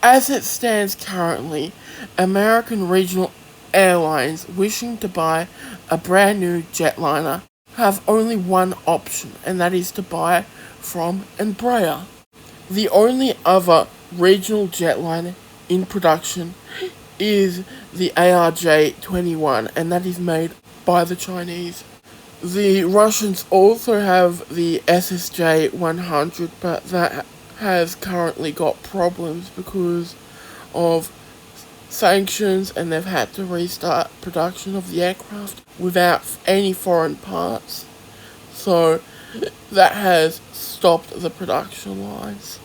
As it stands currently, American regional airlines wishing to buy a brand new jetliner have only one option, and that is to buy from Embraer. The only other regional jetliner in production is the ARJ-21, and that is made by the Chinese. The Russians also have the SSJ-100, but that has currently got problems because of sanctions, and they've had to restart production of the aircraft without any foreign parts. So that has stopped the production lines.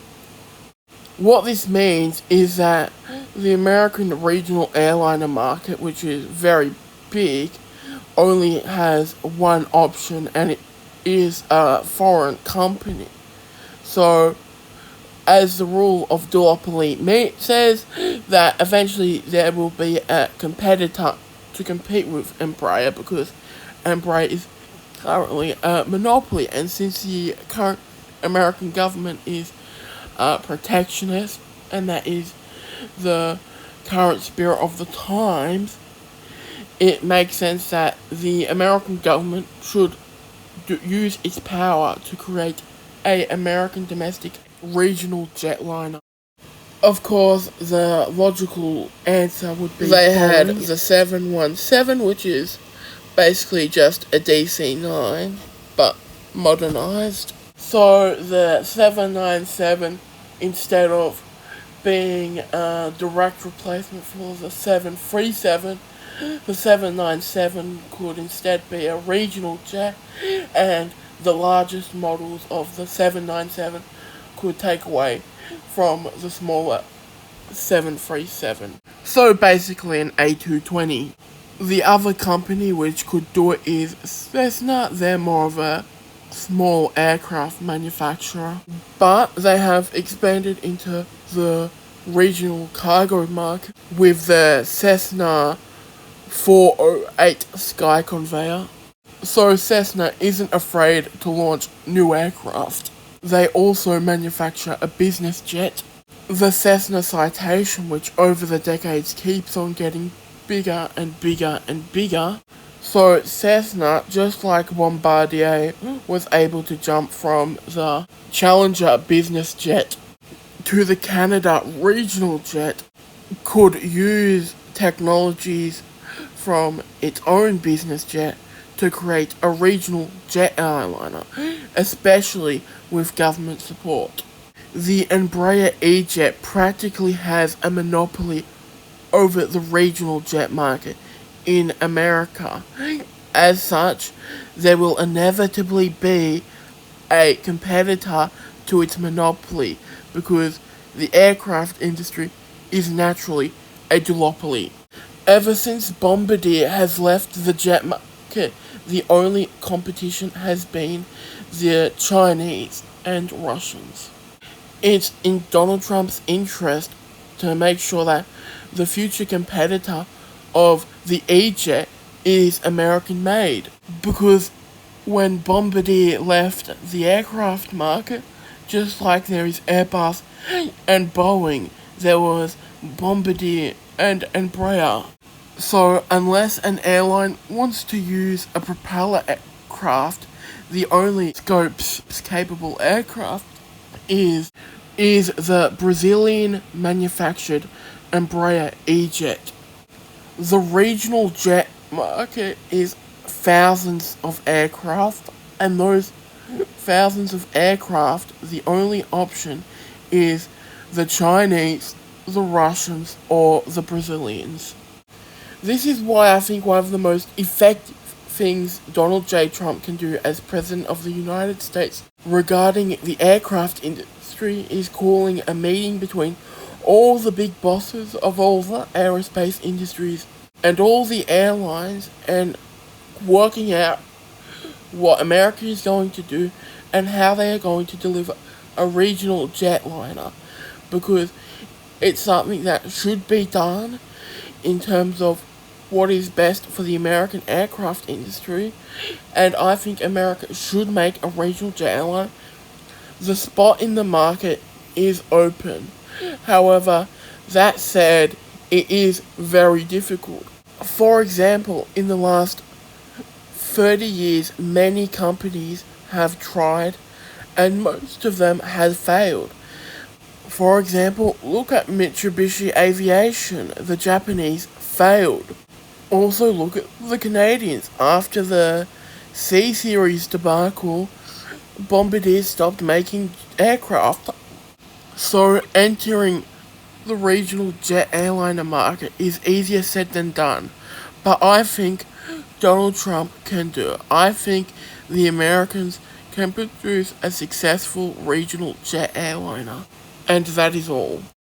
What this means is that the American regional airliner market, which is very big, only has one option, and it is a foreign company. So, as the rule of duopoly says, that eventually there will be a competitor to compete with Embraer, because Embraer is currently a monopoly, and since the current American government is protectionist, and that is the current spirit of the times, it makes sense that the American government should use its power to create a American domestic regional jetliner. Of course, the logical answer would be they had the 717, which is basically just a DC-9, but modernized. So the 797, instead of being a direct replacement for the 737, the 797 could instead be a regional jet, and the largest models of the 797 could take away from the smaller 737. So basically an A220. The other company which could do it is Cessna. They're more of a small aircraft manufacturer, but they have expanded into the regional cargo market with the Cessna 408 Sky Conveyor. So Cessna isn't afraid to launch new aircraft. They also manufacture a business jet, the Cessna Citation, which over the decades keeps on getting bigger and bigger and bigger. So Cessna, just like Bombardier, was able to jump from the Challenger business jet to the Canada regional jet, could use technologies from its own business jet to create a regional jet airliner, especially with government support. The Embraer E-Jet practically has a monopoly over the regional jet market in America. As such, there will inevitably be a competitor to its monopoly, because the aircraft industry is naturally a duopoly. Ever since Bombardier has left the jet market, the only competition has been the Chinese and Russians. It's in Donald Trump's interest to make sure that the future competitor of the E-Jet is American made, because when Bombardier left the aircraft market, just like there is Airbus and Boeing, there was Bombardier and Embraer. So unless an airline wants to use a propeller aircraft, the only scopes capable aircraft is the Brazilian manufactured Embraer E-Jet. The regional jet market is thousands of aircraft, and those thousands of aircraft, the only option is the Chinese, the Russians, or the Brazilians. This is why I think one of the most effective things Donald J. Trump can do as President of the United States regarding the aircraft industry is calling a meeting between all the big bosses of all the aerospace industries and all the airlines, and working out what America is going to do and how they are going to deliver a regional jetliner, because it's something that should be done in terms of what is best for the American aircraft industry, and I think America should make a regional jet airline. The spot in the market is open. However, That said, it is very difficult. For example, in the last 30 years, many companies have tried and most of them have failed. For example, look at Mitsubishi Aviation. The Japanese failed. Also look at the Canadians. After the C Series debacle, Bombardier stopped making aircraft. So entering the regional jet airliner market is easier said than done. But I think Donald Trump can do it. I think the Americans can produce a successful regional jet airliner. And that is all.